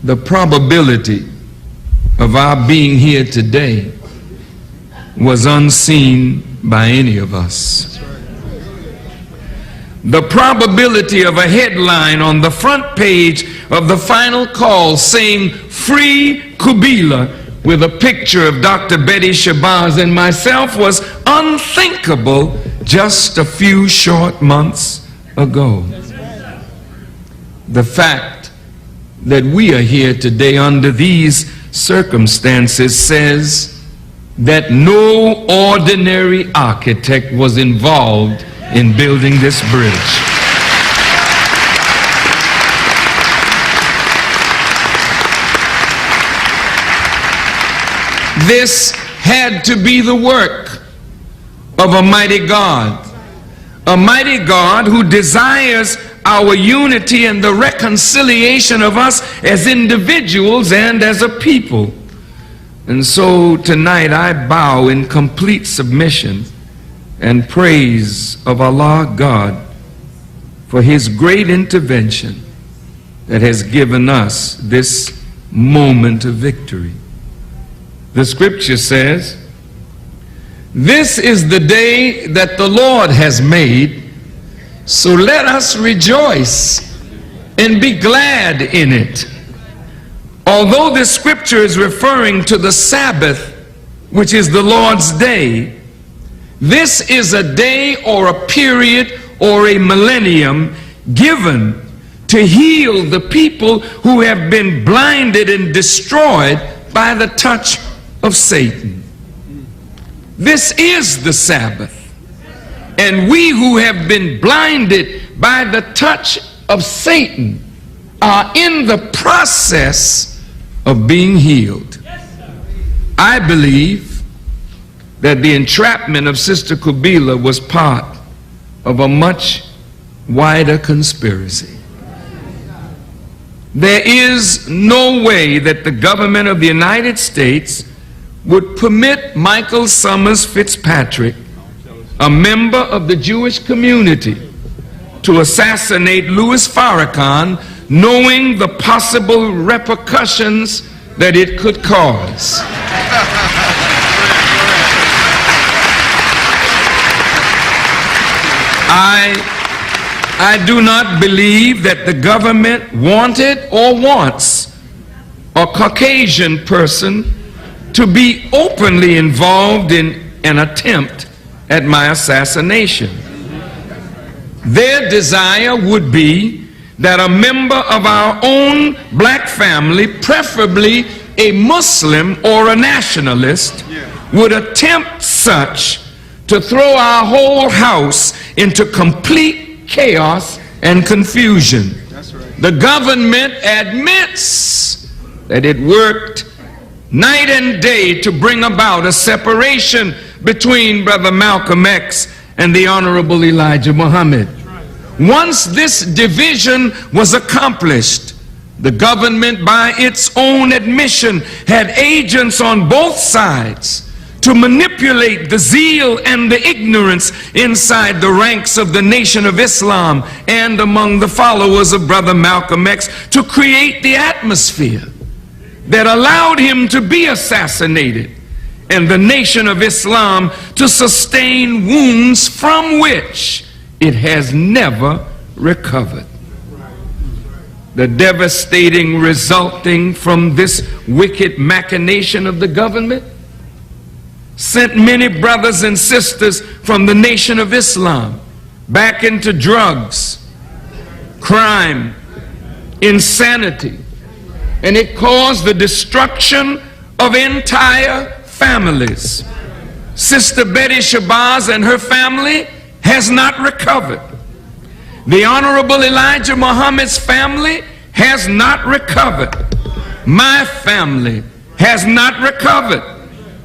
the probability of our being here today was unseen by any of us. The probability of a headline on the front page of the Final Call saying "Free Kubila" with a picture of Dr. Betty Shabazz and myself was unthinkable just a few short months ago. The fact that we are here today under these circumstances says that no ordinary architect was involved in building this bridge. This had to be the work of a mighty God who desires our unity and the reconciliation of us as individuals and as a people. And so tonight I bow in complete submission and praise of Allah God for His great intervention that has given us this moment of victory. The scripture says, "This is the day that the Lord has made, so let us rejoice and be glad in it." Although this scripture is referring to the Sabbath, which is the Lord's day, this is a day or a period or a millennium given to heal the people who have been blinded and destroyed by the touch of Satan. This is the Sabbath. And we who have been blinded by the touch of Satan are in the process of being healed. I believe that the entrapment of Sister Kubila was part of a much wider conspiracy. There is no way that the government of the United States would permit Michael Summers Fitzpatrick, a member of the Jewish community, to assassinate Louis Farrakhan, knowing the possible repercussions that it could cause. I do not believe that the government wanted or wants a Caucasian person to be openly involved in an attempt at my assassination. Their desire would be that a member of our own black family, preferably a Muslim or a nationalist, would attempt such to throw our whole house into complete chaos and confusion. The government admits that it worked night and day to bring about a separation between Brother Malcolm X and the Honorable Elijah Muhammad. Once this division was accomplished, the government, by its own admission, had agents on both sides to manipulate the zeal and the ignorance inside the ranks of the Nation of Islam and among the followers of Brother Malcolm X to create the atmosphere that allowed him to be assassinated and the Nation of Islam to sustain wounds from which it has never recovered. The devastating resulting from this wicked machination of the government sent many brothers and sisters from the Nation of Islam back into drugs, crime, insanity, and it caused the destruction of entire families. Sister Betty Shabazz and her family has not recovered. The Honorable Elijah Muhammad's family has not recovered. My family has not recovered.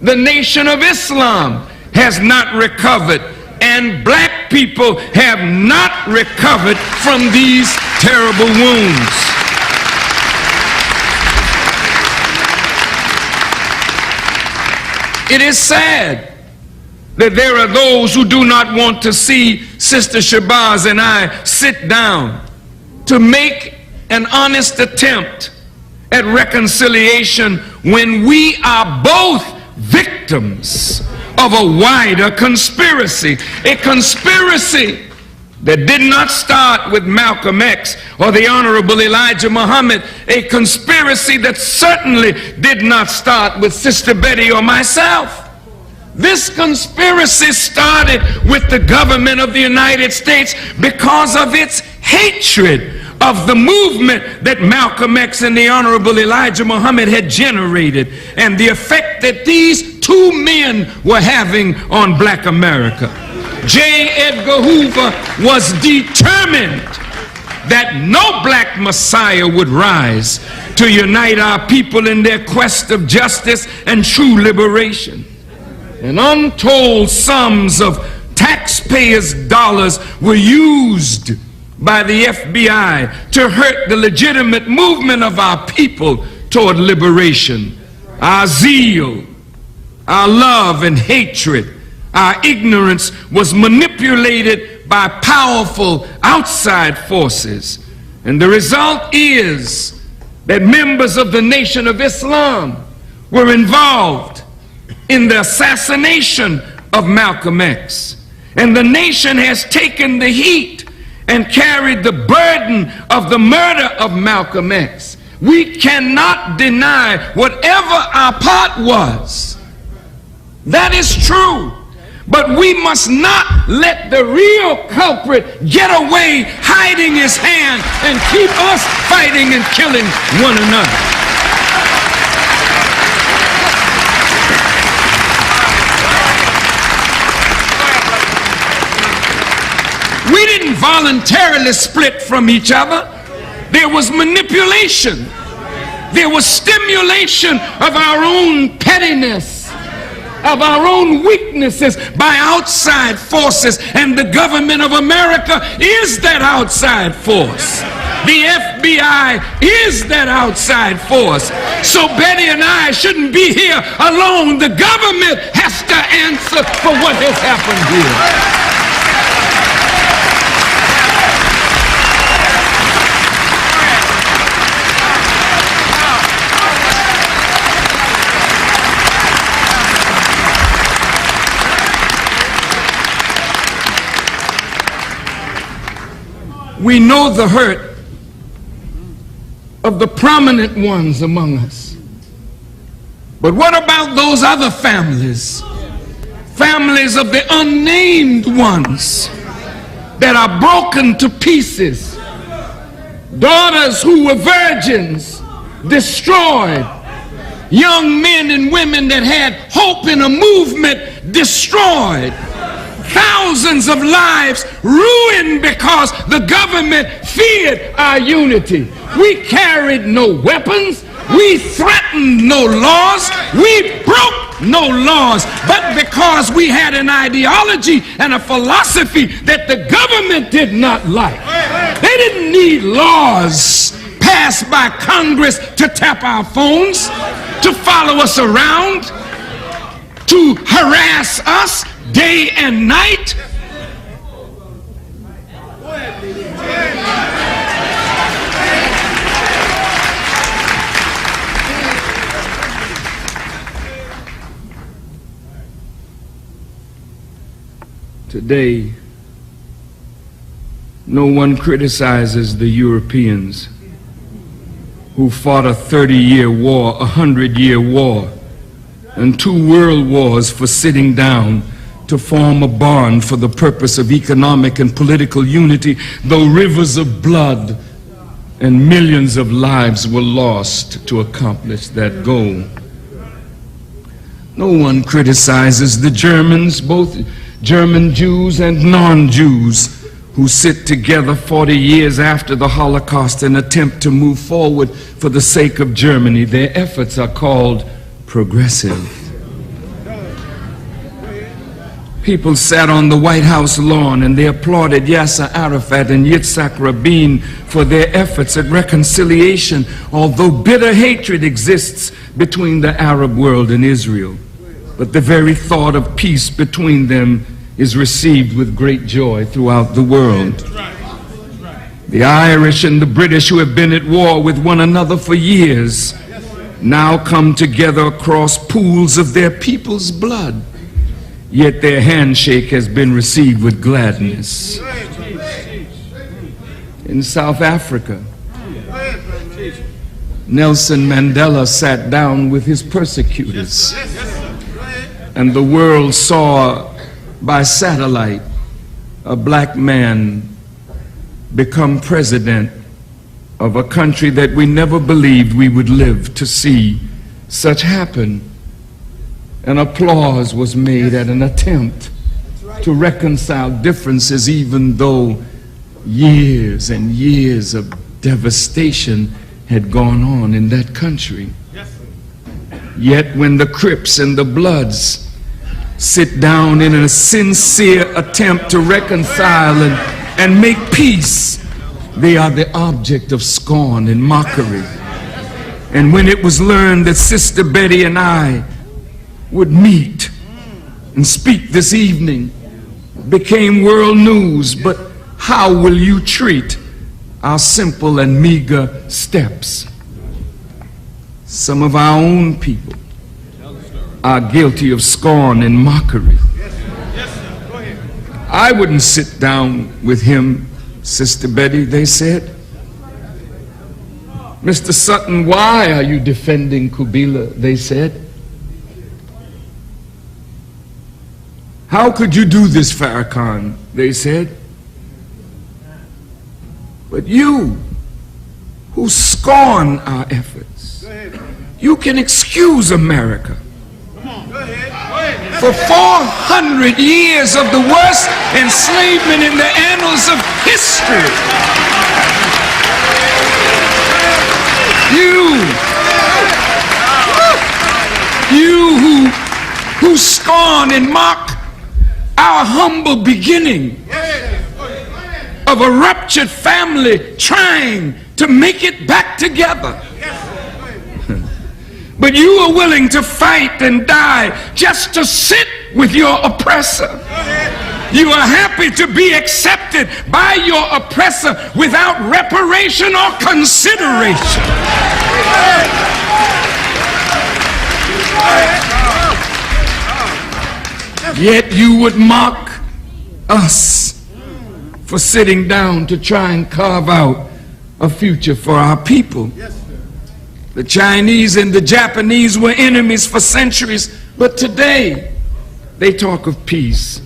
The Nation of Islam has not recovered. And black people have not recovered from these terrible wounds. It is sad that there are those who do not want to see Sister Shabazz and I sit down to make an honest attempt at reconciliation when we are both victims of a wider conspiracy, a conspiracy that did not start with Malcolm X or the Honorable Elijah Muhammad, a conspiracy that certainly did not start with Sister Betty or myself. This conspiracy started with the government of the United States because of its hatred of the movement that Malcolm X and the Honorable Elijah Muhammad had generated, and the effect that these two men were having on black America. J. Edgar Hoover was determined that no black Messiah would rise to unite our people in their quest of justice and true liberation. And untold sums of taxpayers' dollars were used by the FBI to hurt the legitimate movement of our people toward liberation. Our zeal, our love and hatred, our ignorance was manipulated by powerful outside forces. And the result is that members of the Nation of Islam were involved in the assassination of Malcolm X. And the nation has taken the heat and carried the burden of the murder of Malcolm X. We cannot deny whatever our part was. That is true. But we must not let the real culprit get away hiding his hand and keep us fighting and killing one another. We didn't voluntarily split from each other. There was manipulation. There was stimulation of our own pettiness, of our own weaknesses by outside forces, and the government of America is that outside force. The FBI is that outside force. So Betty and I shouldn't be here alone. The government has to answer for what has happened here. We know the hurt of the prominent ones among us. But what about those other families? Families of the unnamed ones that are broken to pieces. Daughters who were virgins, destroyed. Young men and women that had hope in a movement, destroyed. Thousands of lives ruined because the government feared our unity. We carried no weapons. We threatened no laws. We broke no laws. But because we had an ideology and a philosophy that the government did not like, they didn't need laws passed by Congress to tap our phones, to follow us around, to harass us day and night. Today, no one criticizes the Europeans who fought a 30-year war, a 100-year war, and 2 world wars for sitting down to form a bond for the purpose of economic and political unity, though rivers of blood and millions of lives were lost to accomplish that goal. No one criticizes the Germans, both German Jews and non-Jews, who sit together 40 years after the Holocaust and attempt to move forward for the sake of Germany. Their efforts are called progressive. People sat on the White House lawn and they applauded Yasser Arafat and Yitzhak Rabin for their efforts at reconciliation, although bitter hatred exists between the Arab world and Israel. But the very thought of peace between them is received with great joy throughout the world. The Irish and the British, who have been at war with one another for years, now come together across pools of their people's blood, yet their handshake has been received with gladness. In South Africa, Nelson Mandela sat down with his persecutors, and the world saw by satellite a black man become president of a country that we never believed we would live to see such happen. And applause was made at an attempt to reconcile differences, even though years and years of devastation had gone on in that country. Yet when the Crips and the Bloods sit down in a sincere attempt to reconcile and make peace, they are the object of scorn and mockery. And when it was learned that Sister Betty and I would meet and speak this evening, it became world news. But how will you treat our simple and meager steps? Some of our own people are guilty of scorn and mockery. I wouldn't sit down with him, Sister Betty, they said. Mr. Sutton, why are you defending Kubila, they said. How could you do this, Farrakhan, they said. But you, who scorn our efforts, you can excuse America for 400 years of the worst enslavement in the annals of history. You who scorn and mock our humble beginning of a ruptured family trying to make it back together. But you are willing to fight and die just to sit with your oppressor. You are happy to be accepted by your oppressor without reparation or consideration. Yet you would mock us for sitting down to try and carve out a future for our people. The Chinese and the Japanese were enemies for centuries, but today they talk of peace.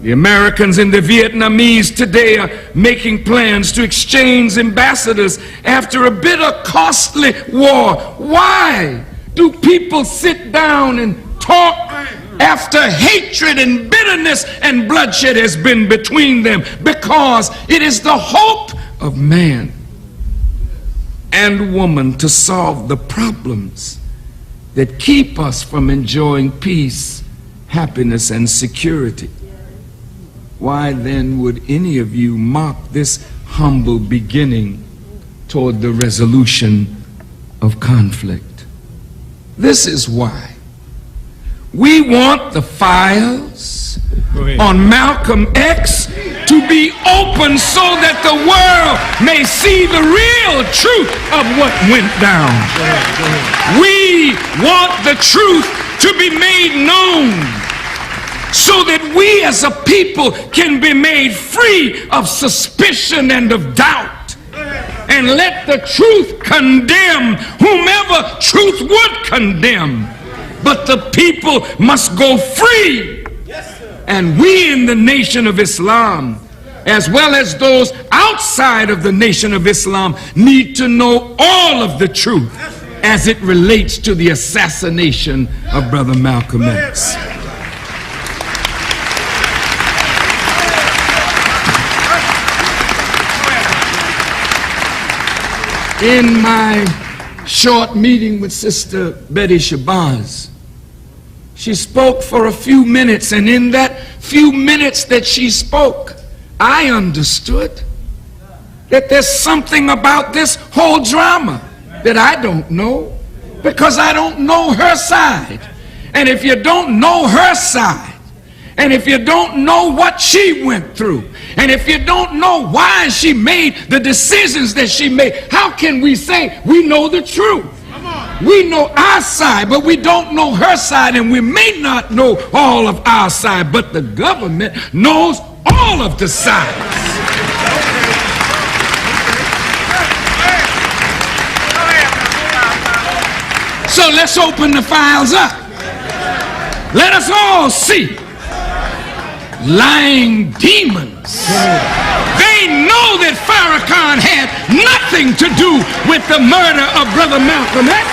The Americans and the Vietnamese today are making plans to exchange ambassadors after a bitter, costly war. Why do people sit down and talk after hatred and bitterness and bloodshed has been between them? Because it is the hope of man and woman to solve the problems that keep us from enjoying peace, happiness, and security. Why then would any of you mock this humble beginning toward the resolution of conflict? This is why we want the files on Malcolm X to be open so that the world may see the real truth of what went down. We want the truth to be made known so that we as a people can be made free of suspicion and of doubt. And let the truth condemn whomever truth would condemn. But the people must go free. And we in the Nation of Islam, as well as those outside of the Nation of Islam, need to know all of the truth as it relates to the assassination of Brother Malcolm X. In my short meeting with Sister Betty Shabazz, she spoke for a few minutes, and in that few minutes that she spoke, I understood that there's something about this whole drama that I don't know, because I don't know her side. And if you don't know her side, and if you don't know what she went through, And if you don't know why she made the decisions that she made, how can we say we know the truth? We know our side, but we don't know her side, and we may not know all of our side, but the government knows all of the sides. So let's open the files up. Let us all see. Lying demons. They know that Farrakhan had nothing to do with the murder of Brother Malcolm X.